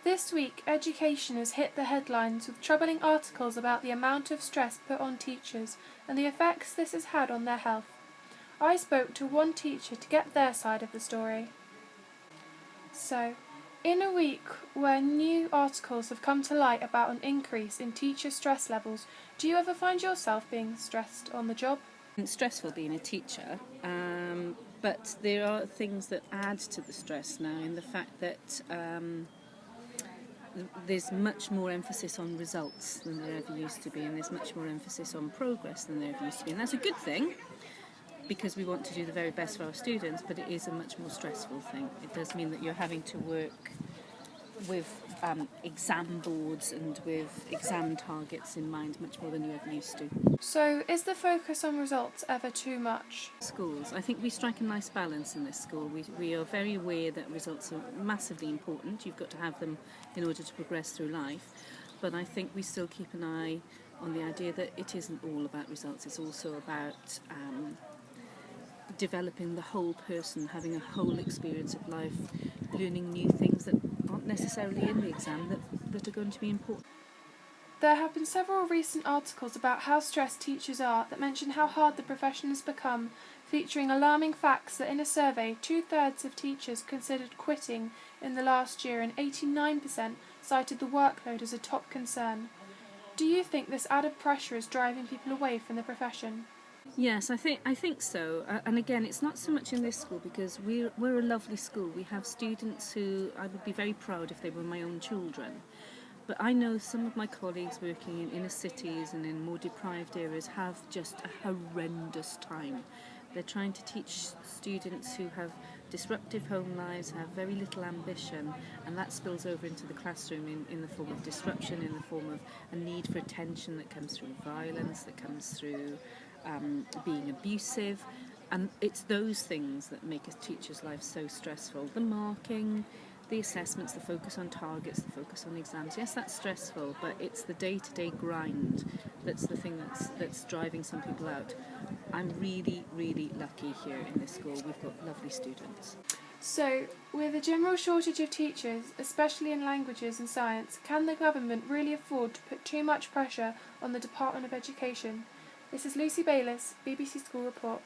This week, education has hit the headlines with troubling articles about the amount of stress put on teachers and the effects this has had on their health. I spoke to one teacher to get their side of the story. So, in a week where new articles have come to light about an increase in teacher stress levels, do you ever find yourself being stressed on the job? It's stressful being a teacher, but there are things that add to the stress now in the fact that there's much more emphasis on results than there ever used to be, and there's much more emphasis on progress than there ever used to be. And that's a good thing, because we want to do the very best for our students, but it is a much more stressful thing. It does mean that you're having to work with exam boards and with exam targets in mind much more than you ever used to. So, is the focus on results ever too much? Schools, I think we strike a nice balance in this school. We are very aware that results are massively important. You've got to have them in order to progress through life. But I think we still keep an eye on the idea that it isn't all about results. It's also about developing the whole person, having a whole experience of life, learning new things that aren't necessarily in the exam that are going to be important. There have been several recent articles about how stressed teachers are that mention how hard the profession has become, featuring alarming facts that in a survey 2/3 of teachers considered quitting in the last year and 89% cited the workload as a top concern. Do you think this added pressure is driving people away from the profession? Yes, I think so. And again, it's not so much in this school because we're a lovely school. We have students who I would be very proud if they were my own children. But I know some of my colleagues working in inner cities and in more deprived areas have just a horrendous time. They're trying to teach students who have disruptive home lives, have very little ambition, and that spills over into the classroom in the form of disruption, in the form of a need for attention that comes through violence, that comes through being abusive. And it's those things that make a teacher's life so stressful. The marking, the assessments, the focus on targets, the focus on exams. Yes, that's stressful, but it's the day-to-day grind that's the thing that's driving some people out. I'm really, really lucky here in this school. We've got lovely students. So, with a general shortage of teachers, especially in languages and science, can the government really afford to put too much pressure on the Department of Education? This is Lucy Bayliss, BBC School Report.